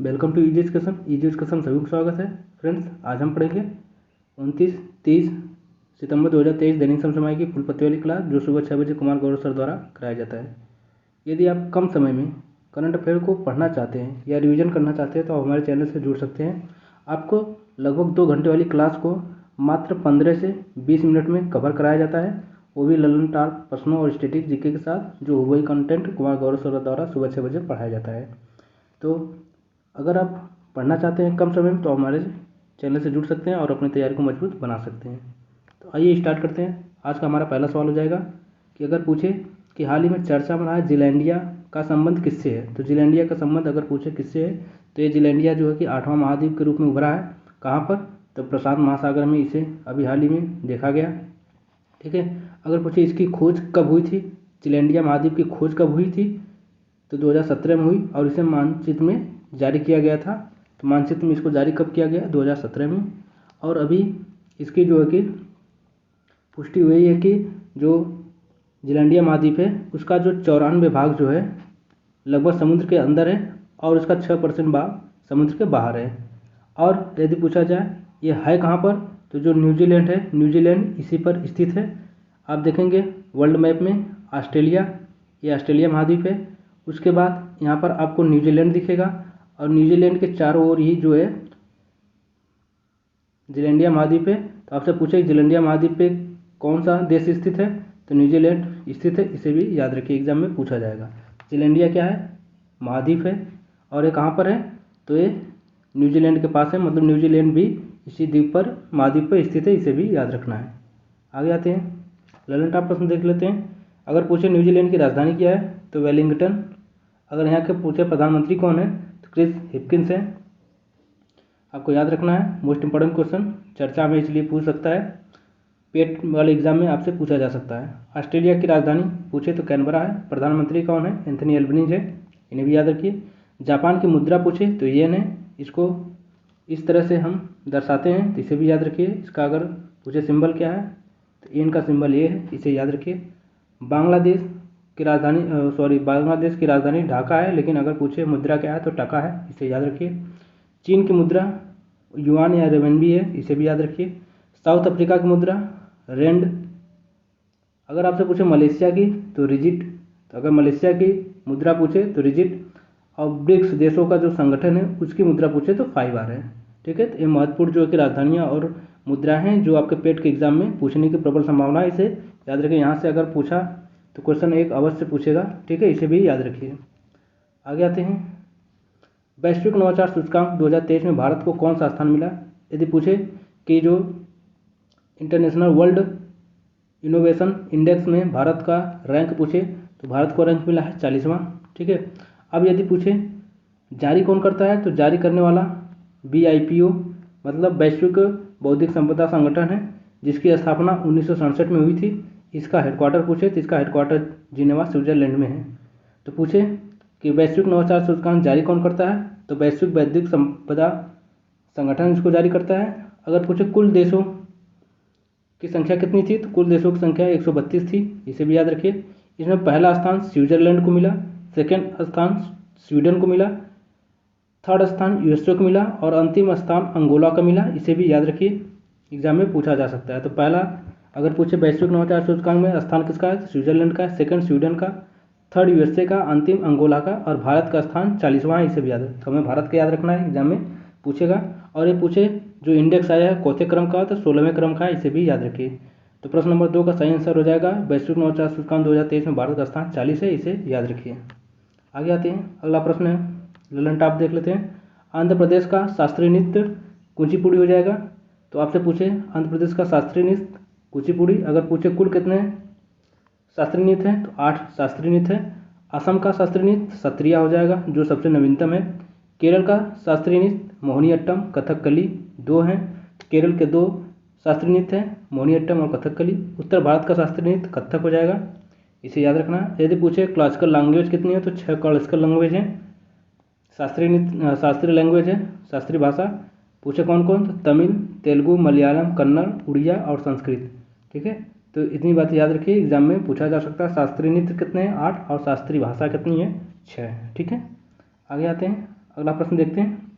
Welcome to easy education. Easy education सभी को स्वागत है। फ्रेंड्स, आज हम पढ़ेंगे 29-30 सितंबर 2023 दैनिक समसामयिक की फुल पत्ती वाली क्लास, जो सुबह 6 बजे कुमार गौरव सर द्वारा कराया जाता है। यदि आप कम समय में करंट अफेयर को पढ़ना चाहते हैं या रिवीजन करना चाहते हैं तो आप हमारे चैनल से जुड़ सकते हैं। आपको लगभग 2 घंटे वाली क्लास को मात्र 15 से 20 मिनट में कवर कराया जाता है, वो भी ललन टाल प्रश्नों और स्टैटिक जीके के साथ, जो वही कंटेंट कुमार गौरव सर द्वारा सुबह 6 बजे पढ़ाया जाता है। तो अगर आप पढ़ना चाहते हैं कम समय में तो हमारे चैनल से जुड़ सकते हैं और अपनी तैयारी को मजबूत बना सकते हैं। तो आइए स्टार्ट करते हैं। आज का हमारा पहला सवाल हो जाएगा कि अगर पूछे कि हाल ही में चर्चा में रहा है जिलैंडिया का संबंध किससे है, तो जिलैंडिया का संबंध अगर पूछे किससे है तो ये जिलैंडिया जो है कि 8वां महाद्वीप के रूप में उभरा है। कहाँ पर? तो प्रशांत महासागर में इसे अभी हाल ही में देखा गया। ठीक है। अगर पूछे इसकी खोज कब हुई थी, जिलैंडिया महाद्वीप की खोज कब हुई थी, तो 2017 में हुई और इसे मानचित्र में जारी किया गया था। तो मानचित्र में इसको जारी कब किया गया? 2017 में। और अभी इसकी जो है कि पुष्टि हुई है कि जो जिलैंडिया महाद्वीप है उसका जो 94 भाग जो है लगभग समुद्र के अंदर है और उसका 6% भाग समुद्र के बाहर है। और यदि पूछा जाए ये है कहाँ पर, तो जो न्यूजीलैंड है, न्यूजीलैंड इसी पर स्थित है। आप देखेंगे वर्ल्ड मैप में ऑस्ट्रेलिया, ये ऑस्ट्रेलिया महाद्वीप है। उसके बाद यहाँ पर आपको न्यूजीलैंड दिखेगा और न्यूजीलैंड के चारों ओर ही जो है जिलैंडिया महाद्वीप है। तो आपसे पूछे जिलैंडिया महाद्वीप पे कौन सा देश स्थित है, तो न्यूजीलैंड स्थित है। इसे भी याद रखिए, एग्जाम में पूछा जाएगा। जिलैंडिया क्या है? महाद्वीप है। और ये कहाँ पर है? तो ये न्यूजीलैंड के पास है, मतलब न्यूजीलैंड भी इसी द्वीप पर, महाद्वीप पर स्थित है। इसे भी याद रखना है। आगे आते हैं, ललन टॉप प्रश्न देख लेते हैं। अगर पूछे न्यूजीलैंड की राजधानी क्या है, तो वेलिंगटन। अगर यहाँ के पूछे प्रधानमंत्री कौन है, तो क्रिस हिपकिंस है। आपको याद रखना है, मोस्ट इंपॉर्टेंट क्वेश्चन, चर्चा में इसलिए पूछ सकता है, पेट वाले एग्जाम में आपसे पूछा जा सकता है। ऑस्ट्रेलिया की राजधानी पूछे तो कैनबरा है। प्रधानमंत्री कौन है? एंथनी एल्बनीज है। इन्हें भी याद रखिए। जापान की मुद्रा पूछे तो येन है। इसको इस तरह से हम दर्शाते हैं, तो इसे भी याद रखिए। इसका अगर पूछे सिंबल क्या है, तो येन का सिंबल ये है, इसे याद रखिए। बांग्लादेश की राजधानी ढाका है, लेकिन अगर पूछे मुद्रा क्या है तो टका है, इसे याद रखिए। चीन की मुद्रा युआन या रेवेनबी है, इसे भी याद रखिए। साउथ अफ्रीका की मुद्रा रेंड। अगर आपसे पूछे मलेशिया की तो रिजिट। तो अगर मलेशिया की मुद्रा पूछे तो रिजिट। और ब्रिक्स देशों का जो संगठन है उसकी मुद्रा पूछे तो 5R है। ठीक है। तो ये महत्वपूर्ण जो कि राजधानियाँ और मुद्रा हैं जो आपके पेट के एग्जाम में पूछने की प्रबल संभावना है, इसे याद रखिए। यहाँ से अगर पूछा तो क्वेश्चन एक अवश्य पूछेगा। ठीक है, इसे भी याद रखिए। आगे आते हैं, वैश्विक नवाचार सूचकांक 2023 में भारत को कौन सा स्थान मिला। यदि पूछे कि जो इंटरनेशनल वर्ल्ड इनोवेशन इंडेक्स में भारत का रैंक पूछे तो भारत को रैंक मिला है 40वां। ठीक है। अब यदि पूछे जारी कौन करता है, तो जारी करने वाला BIPO मतलब वैश्विक बौद्धिक संपदा संगठन है, जिसकी स्थापना 1967 में हुई थी। इसका हेडक्वार्टर पूछे तो इसका हेडक्वार्टर जिनेवा स्विट्जरलैंड में है। तो पूछे कि वैश्विक नवाचार सूचकांक जारी कौन करता है, तो वैश्विक बौद्धिक संपदा संगठन इसको जारी करता है। अगर पूछे कुल देशों की संख्या कितनी थी, तो कुल देशों की संख्या 132 थी, इसे भी याद रखिए। इसमें पहला स्थान स्विट्जरलैंड को मिला, सेकेंड स्थान स्वीडन को मिला, थर्ड स्थान USA को मिला और अंतिम स्थान अंगोला का मिला, इसे भी याद रखिए। एग्जाम में पूछा जा सकता है। तो पहला अगर पूछे वैश्विक नवाचार सूचकांक में स्थान किसका है, स्विट्जरलैंड का, सेकंड स्वीडन का, थर्ड USA का, अंतिम अंगोला का और भारत का स्थान 40वां है, इसे भी याद है। तो हमें भारत का याद रखना है, एग्जाम में पूछेगा। और ये पूछे जो इंडेक्स आया है कौथे क्रम का, तो 16वें क्रम का है, इसे भी याद रखिए। तो प्रश्न नंबर 2 का सही आंसर हो जाएगा वैश्विक नवाचार सूचकांक 2023 में भारत का स्थान 40 है, इसे याद रखिए। आगे आते हैं, अगला प्रश्न है, ललन टॉप देख लेते हैं। आंध्र प्रदेश का शास्त्रीय नृत्य कुचिपुड़ी हो जाएगा। तो आपसे पूछे आंध्र प्रदेश का शास्त्रीय नृत्य कुचिपुड़ी। अगर पूछे कुल कितने शास्त्रीय नृत्य हैं, तो 8 शास्त्रीय नृत्य है। असम का शास्त्रीय नृत्य सत्रिया हो जाएगा, जो सबसे नवीनतम है। केरल का शास्त्रीय नृत्य मोहिनीअट्टम कथकली 2 हैं। केरल के 2 शास्त्रीय नृत्य हैं, मोहिनीअट्टम और कथकली। उत्तर भारत का शास्त्रीय नृत्य कथक हो जाएगा, इसे याद रखना। यदि पूछे क्लासिकल लैंग्वेज कितनी है, तो 6 क्लासिकल लैंग्वेज हैं। शास्त्रीय लैंग्वेज है, शास्त्रीय भाषा पूछे कौन कौन, तो तमिल, तेलुगु, मलयालम, कन्नड़, उड़िया और संस्कृत। ठीक है। तो इतनी बात याद रखिए, एग्जाम में पूछा जा सकता है। शास्त्रीय नृत्य कितने हैं, 8 और शास्त्रीय भाषा कितनी है, 6। ठीक है। आगे आते हैं, अगला प्रश्न देखते हैं।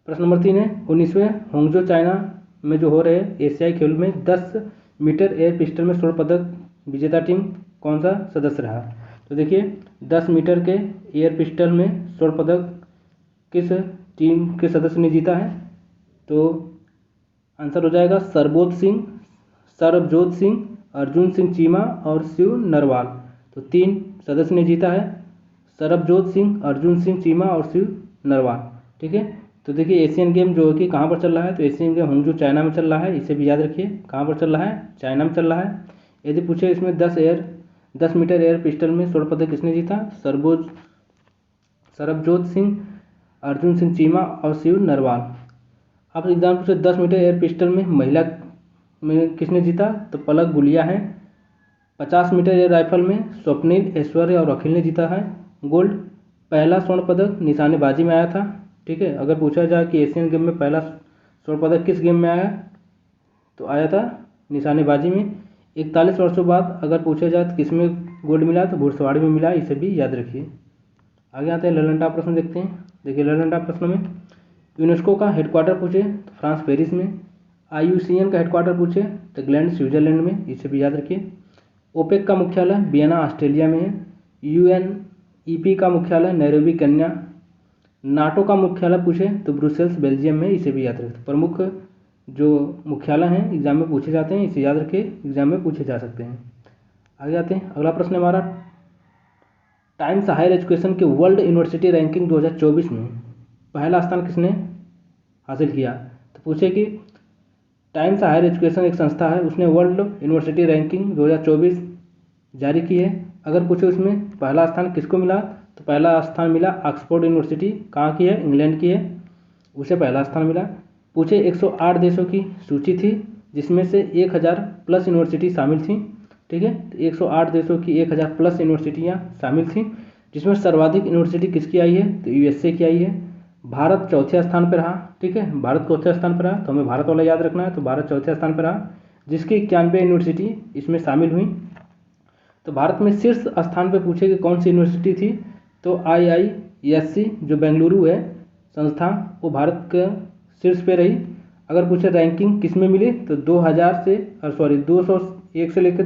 प्रश्न नंबर 3 है 19वें होंगजो चाइना में जो हो रहे एशियाई खेल में 10 मीटर एयर पिस्टल में स्वर्ण पदक विजेता टीम कौन सा सदस्य रहा। तो देखिए 10 मीटर के एयर पिस्टल में स्वर्ण पदक किस टीम के सदस्य ने जीता है। तो आंसर हो जाएगा सरबजोत सिंह, अर्जुन सिंह चीमा और शिव नरवाल। तो 3 सदस्य ने जीता है, सरबजोत सिंह, अर्जुन सिंह चीमा और शिव नरवाल। ठीक है। तो देखिए एशियन गेम जो है कि कहाँ पर चल रहा है, तो एशियन गेम होंगजो चाइना में चल रहा है, इसे भी याद रखिए। कहाँ पर चल रहा है, चाइना में चल रहा है। यदि पूछे इसमें 10 मीटर एयर पिस्टल में स्वर्ण पदक किसने जीता, सरबजोत सिंह, अर्जुन सिंह चीमा और शिव नरवाल। अब एग्जाम पूछे 10 मीटर एयर पिस्टल में महिला में किसने जीता, तो पलक गुलिया है। 50 मीटर एयर राइफल में स्वप्निल, ऐश्वर्य और अखिल ने जीता है गोल्ड। पहला स्वर्ण पदक निशानेबाजी में आया था। ठीक है। अगर पूछा जाए कि एशियन गेम में पहला स्वर्ण पदक किस गेम में आया, तो आया था निशानेबाजी में। 41 वर्षों बाद अगर पूछा जाए तो किस में गोल्ड मिला, तो घुड़सवारी में मिला, इसे भी याद रखिए। आगे आते हैं ललन प्रश्न देखते हैं। देखिए ललन प्रश्न में यूनेस्को का हेडक्वार्टर पूछे तो फ्रांस पेरिस में, IUCN का हेडक्वार्टर पूछे तो ग्लैंड स्विट्जरलैंड में, इसे भी याद रखिए। ओपेक का मुख्यालय वियना ऑस्ट्रेलिया में है। UNEP का मुख्यालय नैरोबी केन्या। नाटो का मुख्यालय पूछे तो ब्रुसेल्स बेल्जियम में, इसे भी याद रखें। प्रमुख जो मुख्यालय हैं एग्जाम में पूछे जाते हैं, इसे याद रखें, एग्जाम में पूछे जा सकते हैं। आगे आते हैं। अगला प्रश्न हमारा टाइम्स हायर एजुकेशन के वर्ल्ड यूनिवर्सिटी रैंकिंग 2024 में पहला स्थान किसने हासिल किया। तो पूछे कि टाइम्स हायर एजुकेशन एक संस्था है, उसने वर्ल्ड यूनिवर्सिटी रैंकिंग 2024 जारी की है। अगर पूछे उसमें पहला स्थान किसको मिला, तो पहला स्थान मिला ऑक्सफोर्ड यूनिवर्सिटी, कहाँ की है, इंग्लैंड की है, उसे पहला स्थान मिला। पूछे 108 देशों की सूची थी जिसमें से 1000 प्लस यूनिवर्सिटी शामिल थी। ठीक है। तो 108 देशों की 1000 प्लस यूनिवर्सिटियाँ शामिल थी, जिसमें सर्वाधिक यूनिवर्सिटी किसकी आई है, तो USA की आई है। भारत चौथे स्थान पर रहा। ठीक है। भारत चौथे स्थान पर रहा, तो हमें भारत वाला याद रखना है। तो भारत चौथे स्थान पर रहा, जिसकी 91 यूनिवर्सिटी इसमें शामिल हुई। तो भारत में शीर्ष स्थान पर पूछे कि कौन सी यूनिवर्सिटी थी, तो IISc जो बेंगलुरु है संस्था, वो भारत के शीर्ष पे रही। अगर पूछे रैंकिंग किस में मिली, तो 201 से लेकर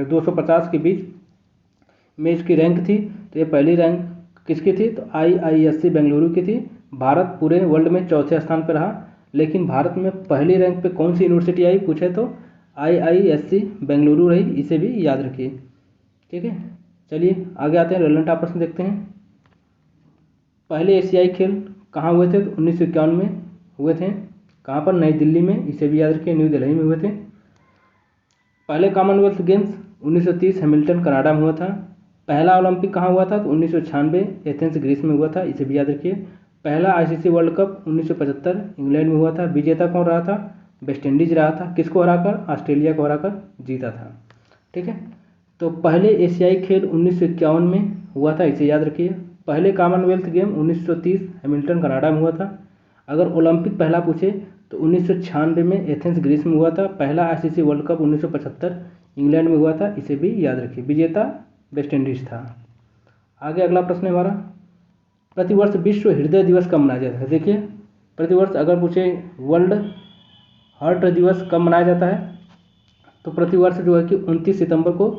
250 के बीच में इसकी रैंक थी। तो ये पहली रैंक किसकी थी, तो IISc बेंगलुरु की थी। भारत पूरे वर्ल्ड में चौथे स्थान पर रहा, लेकिन भारत में पहली रैंक पे कौन सी यूनिवर्सिटी आई पूछे तो IISc बेंगलुरु रही, इसे भी याद रखिए। ठीक है। चलिए आगे आते हैं, रेलेवेंट प्रश्न देखते हैं। पहले एशियाई खेल कहाँ हुए थे, तो 1951 में हुए थे। कहाँ पर, नई दिल्ली में, इसे भी याद रखिए, न्यू दिल्ली में हुए थे। पहले कॉमनवेल्थ गेम्स 1930 हैमिल्टन कनाडा में हुआ था। पहला ओलंपिक कहाँ हुआ था, तो 1996 एथेंस ग्रीस में हुआ था, इसे भी याद रखिए। पहला ICC वर्ल्ड कप 1975 इंग्लैंड में हुआ था। विजेता कौन रहा था, वेस्ट इंडीज रहा था, किसको हराकर, ऑस्ट्रेलिया को हराकर जीता था। ठीक है। तो पहले एशियाई खेल 1951 में हुआ था, इसे याद रखिए। पहले कॉमनवेल्थ गेम 1930 हैमिल्टन कनाडा में हुआ था। अगर ओलंपिक पहला पूछे तो 1996 में एथेंस ग्रीस में हुआ था। पहला ICC वर्ल्ड कप 1975 इंग्लैंड में हुआ था, इसे भी याद रखिए। विजेता वेस्ट इंडीज था। आगे अगला प्रश्न है हमारा, प्रतिवर्ष विश्व हृदय दिवस कब मनाया जाता है। देखिए प्रतिवर्ष अगर पूछे वर्ल्ड हार्ट दिवस कब मनाया जाता है, तो प्रतिवर्ष जो है कि 29 सितंबर को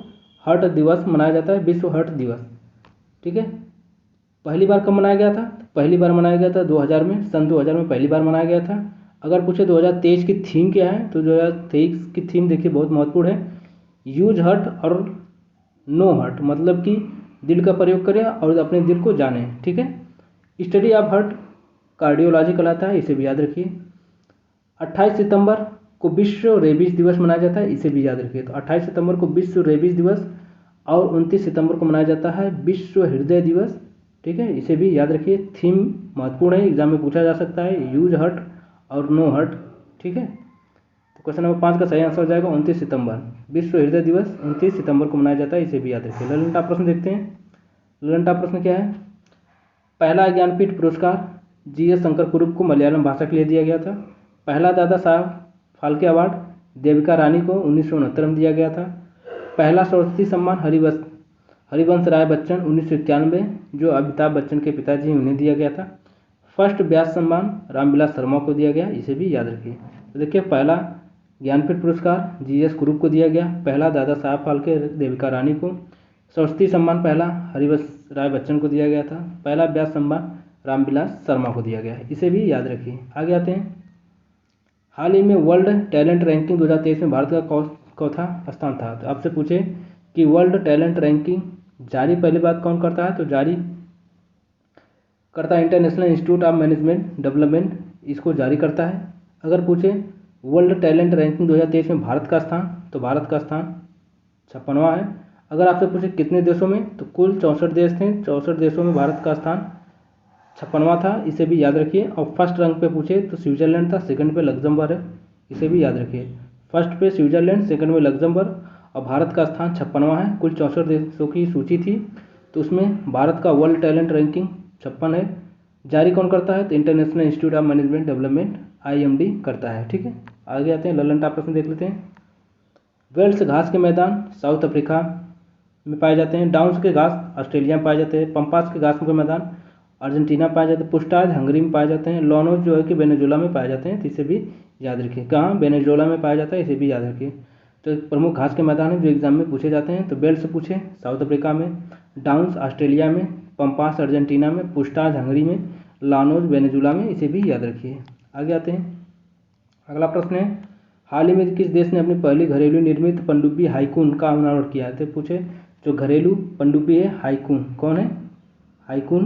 हार्ट दिवस मनाया जाता है, विश्व हार्ट दिवस। ठीक है। पहली बार कब मनाया गया था, पहली बार मनाया गया था 2000 में, सन 2000 में पहली बार मनाया गया था। अगर पूछे 2023 की थीम क्या है, तो 2023 की थीम देखिए बहुत महत्वपूर्ण है, यूज हार्ट और नो हार्ट, मतलब कि दिल का प्रयोग करें और अपने दिल को जाने। ठीक है। स्टडी ऑफ हार्ट कार्डियोलॉजी कहलाता है, इसे भी याद रखिए। 28 सितंबर को विश्व रेबीज दिवस मनाया जाता है, इसे भी याद रखिए। तो 28 सितंबर को विश्व रेबीज दिवस और 29 सितंबर को मनाया जाता है विश्व हृदय दिवस। ठीक है। इसे भी याद रखिए, थीम महत्वपूर्ण है, एग्जाम में पूछा जा सकता है, यूज हार्ट और नो हार्ट। ठीक है। तो क्वेश्चन नंबर 5 का सही आंसर हो जाएगा 29 सितंबर। विश्व हृदय दिवस 29 सितंबर को मनाया जाता है, इसे भी याद रखिए। ललिता प्रश्न देखते हैं। ललिता प्रश्न क्या है, पहला ज्ञानपीठ पुरस्कार GS शंकर कुरुप को मलयालम भाषा के लिए दिया गया था। पहला दादा साहब फाल्के अवार्ड देविका रानी को 1969 में दिया गया था। पहला सरस्वती सम्मान हरिवंश राय बच्चन 1991, जो अमिताभ बच्चन के पिताजी हैं उन्हें दिया गया था। फर्स्ट व्यास सम्मान रामविलास शर्मा को दिया गया, इसे भी याद रखिए। तो देखिए, पहला ज्ञानपीठ पुरस्कार जीएस कुरूप को दिया गया, पहला दादा साहब फाल्के देविका रानी को, सरस्वती सम्मान पहला हरिवंश राय बच्चन को दिया गया था, पहला व्यास सम्मान रामविलास शर्मा को दिया गया है, इसे भी याद रखिए। आगे आते हैं। हाल ही में वर्ल्ड टैलेंट रैंकिंग 2023 में भारत का चौथा स्थान था। तो आपसे पूछे कि वर्ल्ड टैलेंट रैंकिंग जारी पहली बात कौन करता है, तो जारी करता है international institute of management development, इसको जारी करता है। अगर पूछे वर्ल्ड टैलेंट रैंकिंग 2023 में भारत का स्थान, तो भारत का स्थान 56वां है। अगर आपसे पूछे कितने देशों में, तो कुल 64 देश थे, 64 देशों में भारत का स्थान 56वां था, इसे भी याद रखिए। और फर्स्ट रैंक पे पूछे तो स्विट्जरलैंड था, सेकंड पे लग्जमबर्ग है, इसे भी याद रखिए। फर्स्ट पे स्विट्जरलैंड, सेकंड में लग्जमबर्ग, और भारत का स्थान 56वां है। कुल 64 देशों की सूची थी, तो उसमें भारत का वर्ल्ड टैलेंट रैंकिंग 56 है। जारी कौन करता है, तो international institute of management development IMD करता है। ठीक है, आगे आते हैं, ललन टॉप प्रश्न देख लेते हैं। वेल्स घास के मैदान साउथ अफ्रीका में पाए जाते हैं, डाउन्स के घास ऑस्ट्रेलिया में पाए जाते हैं, पंपास के घास के मैदान अर्जेंटीना पाए जाते हैं, पुस्टाज हंगरी में पाए जाते हैं, लॉनोज जो है कि वेनेजुएला में पाए जाते हैं, तो इसे भी याद रखिए। कहाँ, वेनेजुएला में पाया जाता है, इसे भी याद रखिए। तो एक प्रमुख घास के मैदान है जो एग्जाम में पूछे जाते हैं, तो बेल्स पूछे साउथ अफ्रीका में, डाउन्स ऑस्ट्रेलिया में, पंपास अर्जेंटीना में, पुस्टाज हंगरी में, लानोज वेनेजुएला में, इसे भी याद रखिए। आगे आते हैं। अगला प्रश्न है, हाल ही में किस देश ने अपनी पहली घरेलू निर्मित पनडुब्बी हाईकून का अनावरण किया है। तो पूछे जो घरेलू पनडुब्बी है हाईकून, कौन है, हाईकून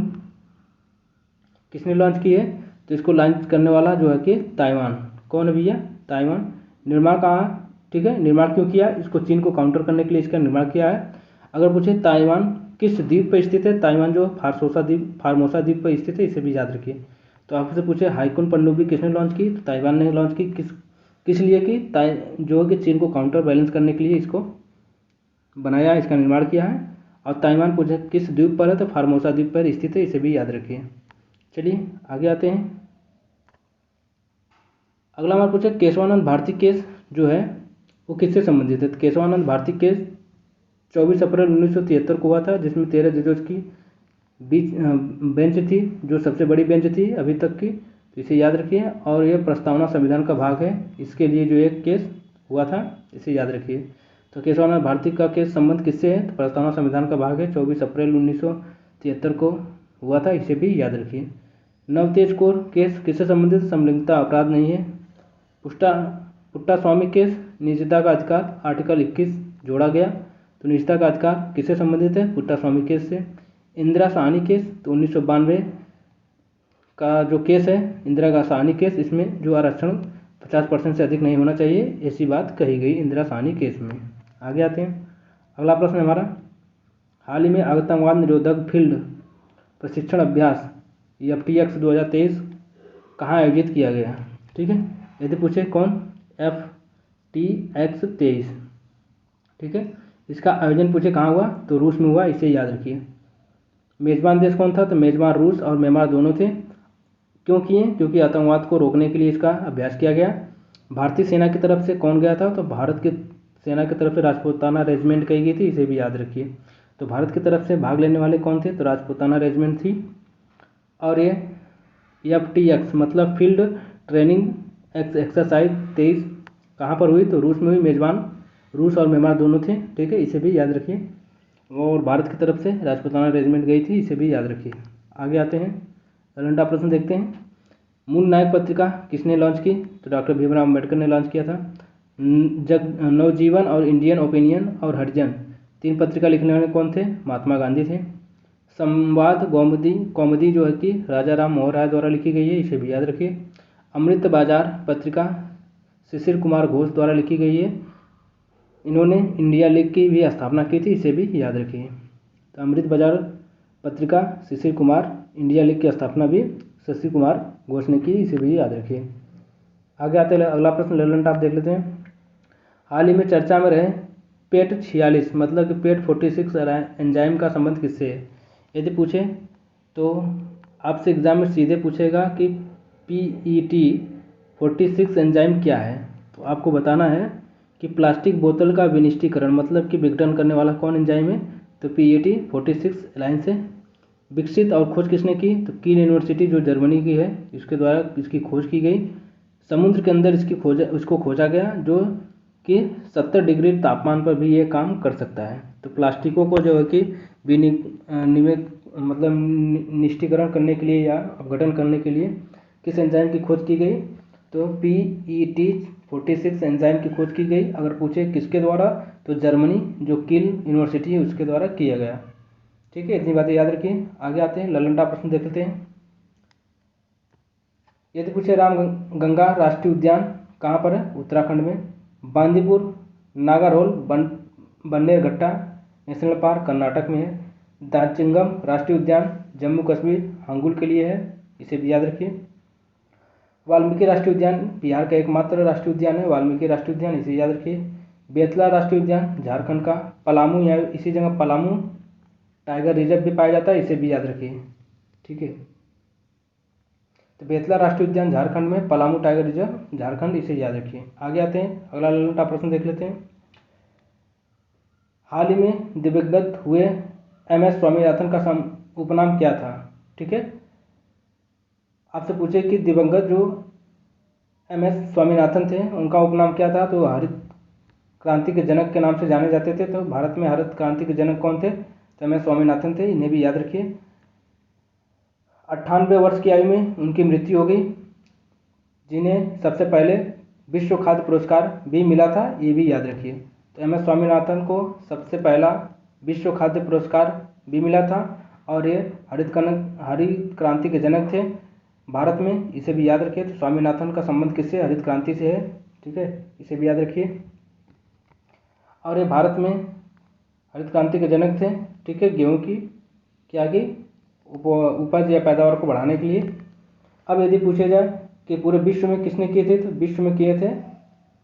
किसने लॉन्च की है, तो इसको लॉन्च करने वाला जो है कि ताइवान, कौन है भैया, ताइवान। निर्माण कहाँ, ठीक है, निर्माण क्यों किया, इसको चीन को काउंटर करने के लिए इसका निर्माण किया है। अगर पूछे ताइवान किस द्वीप पर स्थित है, ताइवान जो फार्मोसा द्वीप पर स्थित है, इसे भी याद रखिए। तो आपसे पूछे हाईकून पनडुब्बी किसने लॉन्च की, तो ताइवान ने लॉन्च की। किस लिए की, जो है कि चीन को काउंटर बैलेंस करने के लिए इसको बनाया, इसका निर्माण किया है। और ताइवान पूछे किस द्वीप पर है, तो फार्मोसा द्वीप पर स्थित है, इसे भी याद रखिए। चलिए आगे आते हैं। अगला हमारा पूछे केशवानंद भारती केस जो है वो किससे संबंधित है। तो केशवानंद भारती केस 24 अप्रैल 1973 को हुआ था, जिसमें 13 जजों की बीच बेंच थी, जो सबसे बड़ी बेंच थी अभी तक की, तो इसे याद रखिए। और यह प्रस्तावना संविधान का भाग है, इसके लिए जो एक केस हुआ था, इसे याद रखिए। तो केशवानंद भारती का केस संबंध किससे है, तो प्रस्तावना संविधान का भाग है, 24 अप्रैल 1973 को हुआ था, इसे भी याद रखिए। नवतेज कौर केस किससे संबंधित, समलिंगता अपराध नहीं है। पुट्टा स्वामी केस निजता का अधिकार, आर्टिकल 21 जोड़ा गया, तो निजता का अधिकार किससे संबंधित है, पुट्टा स्वामी केस से। इंदिरा साहनी केस, तो 1992 का जो केस है इंदिरा साहनी केस, इसमें जो आरक्षण 50% से अधिक नहीं होना चाहिए, ऐसी बात कही गई इंदिरा साहनी केस में। आगे आते हैं। अगला प्रश्न हमारा, हाल ही में आतंकवाद निरोधक फील्ड प्रशिक्षण अभ्यास FTX 2023 कहाँ आयोजित किया गया, ठीक है। यदि पूछे कौन, FTX 23, ठीक है। इसका आयोजन पूछे कहाँ हुआ, तो रूस में हुआ, इसे याद रखिए। मेजबान देश कौन था, तो मेजबान रूस और म्यांमार दोनों थे। क्यों किए, क्योंकि आतंकवाद को रोकने के लिए इसका अभ्यास किया गया। भारतीय सेना की तरफ से कौन गया था, तो भारत की सेना की तरफ से राजपूताना रेजिमेंट कही गई थी, इसे भी याद रखिए। तो भारत की तरफ से भाग लेने वाले कौन थे, तो राजपूताना रेजिमेंट थी। और ये FTX मतलब फील्ड ट्रेनिंग एक्सरसाइज 23 कहाँ पर हुई, तो रूस में हुई। मेजबान रूस और म्यांमार दोनों थे, ठीक है, इसे भी याद रखिए। और भारत की तरफ से राजपूताना रेजिमेंट गई थी, इसे भी याद रखिए। आगे आते हैं, करंट प्रश्न देखते हैं। मूल नायक पत्रिका किसने लॉन्च की, तो डॉक्टर भीमराव अम्बेडकर ने लॉन्च किया था। नवजीवन और इंडियन ओपिनियन और हरिजन 3 पत्रिका लिखने वाले कौन थे, महात्मा गांधी थे। संवाद कौमुदी जो है कि राजा राम मोहन राय द्वारा लिखी गई है, इसे भी याद रखिए। अमृत बाजार पत्रिका शिशिर कुमार घोष द्वारा लिखी गई है, इन्होंने इंडिया लीग की भी स्थापना की थी, इसे भी याद रखिए। तो अमृत बाजार पत्रिका शिशिर कुमार, इंडिया लीग की स्थापना भी शिशिर कुमार घोष ने की, इसे भी याद रखिए। आगे आते हैं, अगला प्रश्न लेलन टॉप देख लेते हैं। हाल ही में चर्चा में रहे पेट 46 मतलब कि पेट 46 एंजाइम का संबंध किससे है। यदि पूछे तो आपसे एग्जाम में सीधे पूछेगा कि PET 46 एंजाइम क्या है, तो आपको बताना है कि प्लास्टिक बोतल का विनिष्टीकरण मतलब कि विघटन करने वाला कौन एंजाइम है, तो PET 46 एलायंस है। विकसित और खोज किसने की? तो कील यूनिवर्सिटी जो जर्मनी की है, इसके द्वारा इसकी खोज की गई। समुद्र के अंदर इसको खोजा गया, जो कि 70 डिग्री तापमान पर भी ये काम कर सकता है। तो प्लास्टिकों को जो है कि निष्टीकरण करने के लिए या अपघटन करने के लिए किस एंजाइम की खोज की गई? तो PET 46 एंजाइम की खोज की गई। अगर पूछे किसके द्वारा, तो जर्मनी जो कील यूनिवर्सिटी है उसके द्वारा किया गया। ठीक है, इतनी बातें याद रखिए। आगे आते हैं, ललन टॉप प्रश्न देख लेते हैं। यदि पूछे रामगंगा राष्ट्रीय उद्यान कहाँ पर है? उत्तराखंड में। बांदीपुर नागरहोल बन्नेरघट्टा नेशनल पार्क कर्नाटक में है। दाचिंगम राष्ट्रीय उद्यान जम्मू कश्मीर हांगुल के लिए है, इसे भी याद रखिए। वाल्मीकि राष्ट्रीय उद्यान बिहार का एकमात्र राष्ट्रीय उद्यान है, वाल्मीकि राष्ट्रीय उद्यान, इसे याद रखिए। बेतला राष्ट्रीय उद्यान झारखंड का। पलामू या इसी जगह पलामू टाइगर रिजर्व भी पाया जाता है, इसे भी याद रखिए। ठीक है, तो बेतला राष्ट्रीय उद्यान झारखंड में, पलामू टाइगर रिजर्व झारखंड, इसे याद रखिए। आगे आते हैं, अगला ललन टॉप प्रश्न देख लेते हैं। हाल ही में दिवंगत हुए MS स्वामीनाथन का उपनाम क्या था? ठीक है, आपसे पूछे कि दिवंगत जो MS स्वामीनाथन थे उनका उपनाम क्या था? तो हरित क्रांति के जनक के नाम से जाने जाते थे। तो भारत में हरित क्रांति के जनक कौन थे? तो MS स्वामीनाथन थे, इन्हें भी याद रखिए। 98 वर्ष की आयु में उनकी मृत्यु हो गई, जिन्हें सबसे पहले विश्व खाद्य पुरस्कार भी मिला था, ये भी याद रखिए। तो MS स्वामीनाथन को सबसे पहला विश्व खाद्य पुरस्कार भी मिला था और ये हरित क्रांति के जनक थे भारत में, इसे भी याद रखिए। तो स्वामीनाथन का संबंध किससे? हरित क्रांति से है। ठीक है, इसे भी याद रखिए। और ये भारत में हरित क्रांति के जनक थे। ठीक है, गेहूँ की क्या की उपज या पैदावार को बढ़ाने के लिए। अब यदि पूछे जाए कि पूरे विश्व में किसने किए थे, तो विश्व में किए थे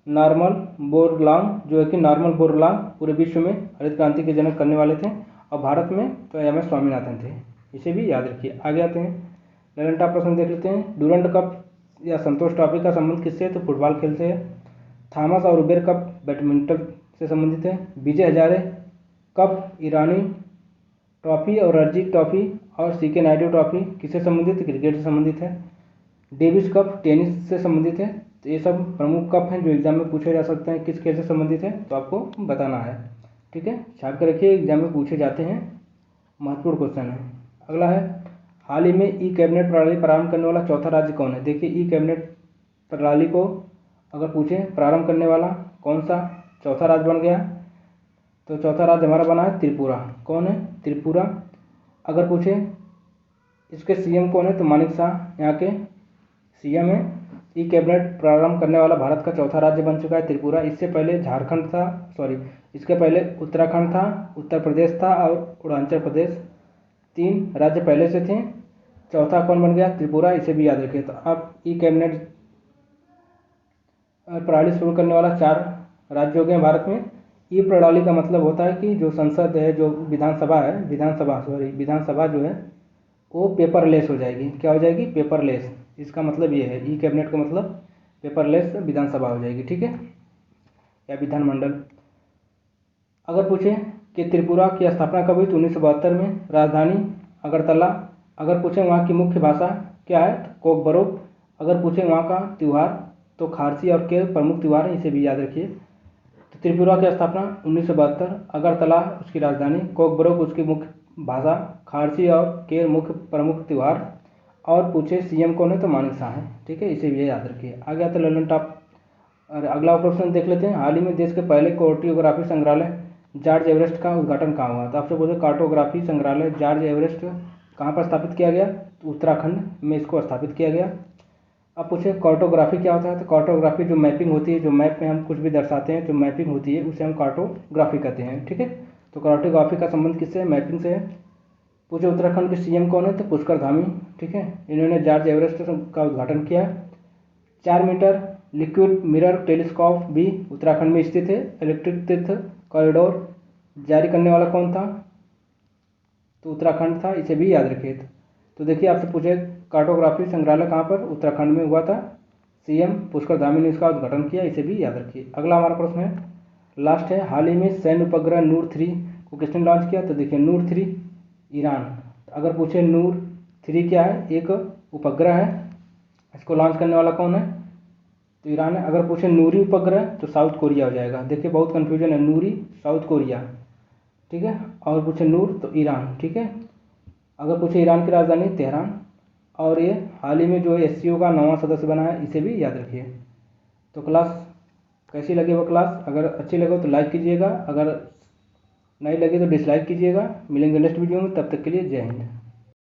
नॉर्मन बोरलॉग, जो है कि नॉर्मन बोरलॉग पूरे विश्व में हरित क्रांति के जनक करने वाले थे, और भारत में तो MS स्वामीनाथन थे, इसे भी याद रखिए। आगे आते हैं, ललन टॉप प्रश्न देख लेते हैं। डूरंड कप या संतोष ट्रॉफी का संबंध किससे? तो फुटबॉल खेल से है। थॉमस और उबेर कप बैडमिंटन से संबंधित है। विजय हजारे कप ईरानी ट्रॉफी और रणजी ट्रॉफी और CK नायडू ट्रॉफी किससे संबंधित? क्रिकेट से संबंधित है। डेविस कप टेनिस से संबंधित है। तो ये सब प्रमुख कप हैं जो एग्जाम में पूछे जा सकते हैं, किस खेल से संबंधित है तो आपको बताना है। ठीक है, छाप कर रखिए, एग्जाम में पूछे जाते हैं, महत्वपूर्ण क्वेश्चन है। अगला है, हाल ही में कैबिनेट प्रणाली प्रारंभ करने वाला चौथा राज्य कौन है? देखिए, कैबिनेट प्रणाली को अगर पूछे प्रारंभ करने वाला कौन सा चौथा राज्य बन गया, तो चौथा राज्य हमारा बना है त्रिपुरा। कौन है? त्रिपुरा। अगर पूछे इसके CM कौन है, तो मानिक शाह यहाँ के CM है। कैबिनेट प्रारंभ करने वाला भारत का चौथा राज्य बन चुका है त्रिपुरा। इससे पहले झारखंड था, इसके पहले उत्तराखंड था, उत्तर प्रदेश था और अरुणाचल प्रदेश, 3 राज्य पहले से थे। चौथा कौन बन गया? त्रिपुरा, इसे भी याद रखिए। तो अब कैबिनेट प्रणाली शुरू करने वाला 4 राज्य हो गए भारत में। प्रणाली का मतलब होता है कि जो संसद है, जो विधानसभा जो है वो पेपरलेस हो जाएगी। क्या हो जाएगी? पेपरलेस। इसका मतलब ये है, कैबिनेट का मतलब पेपरलेस विधानसभा हो जाएगी। ठीक है, या विधानमंडल। अगर पूछे कि त्रिपुरा की स्थापना कब हुई, तो 1972 में। राजधानी अगरतला। अगर पूछे वहाँ की मुख्य भाषा क्या है, तो कोकबरोक। अगर पूछे वहाँ का त्यौहार, तो खारसी और केर प्रमुख त्यौहार है, इसे भी याद रखिए। तो त्रिपुरा की स्थापना 1972, अगरतला उसकी राजधानी, कोकबरोक उसकी मुख्य भाषा, खारसी और केर मुख्य प्रमुख त्यौहार, और पूछे CM कौन है, तो मानिक शाह है। ठीक है, इसे भी याद रखिए। आगे आते ललन टॉप। और अगला प्रश्न देख लेते हैं, हाल ही में देश के पहले कार्टोग्राफी संग्रहालय जॉर्ज एवरेस्ट का उद्घाटन कहाँ हुआ? तो आपसे बोले कार्टोग्राफी संग्रहालय जॉर्ज एवरेस्ट कहाँ पर स्थापित किया गया? तो उत्तराखंड में इसको स्थापित किया गया। अब पूछे कार्टोग्राफी क्या होता है, तो कार्टोग्राफी जो मैपिंग होती है, जो मैप में हम कुछ भी दर्शाते हैं, जो मैपिंग होती है उसे हम कार्टोग्राफी कहते हैं। ठीक है, तो कार्टोग्राफी का संबंध किससे है? मैपिंग से है। पूछे उत्तराखंड के CM कौन है, तो पुष्कर धामी। ठीक है, इन्होंने जॉर्ज एवरेस्ट का उद्घाटन किया। 4 मीटर लिक्विड मिरर टेलीस्कोप भी उत्तराखंड में स्थित है। इलेक्ट्रिक तीर्थ कॉरिडोर जारी करने वाला कौन था, तो उत्तराखंड था, इसे भी याद रखिए। तो देखिए, आपसे पूछे कार्टोग्राफी संग्रहालय कहाँ पर? उत्तराखंड में हुआ था। CM पुष्कर धामी ने इसका उद्घाटन किया, इसे भी याद रखिए। अगला हमारा प्रश्न है, लास्ट है, हाल ही में सैन्य उपग्रह नूर 3 को किसने लॉन्च किया, तो देखिए नूर 3 ईरान। तो अगर पूछे नूर 3 क्या है, एक उपग्रह है, इसको लॉन्च करने वाला कौन है, तो ईरान है। अगर पूछे नूरी उपग्रह तो साउथ कोरिया हो जाएगा। देखिए बहुत कन्फ्यूजन है, नूरी साउथ कोरिया, ठीक है, और पूछे नूर तो ईरान, ठीक है। अगर पूछे ईरान की राजधानी तेहरान, और ये हाल ही में जो है SCO का 9वां सदस्य बना है, इसे भी याद रखिए। तो क्लास कैसी लगी वो क्लास, अगर अच्छी लगे तो लाइक कीजिएगा, अगर नहीं लगे तो डिसलाइक कीजिएगा। मिलेंगे नेक्स्ट वीडियो में, तब तक के लिए जय हिंद।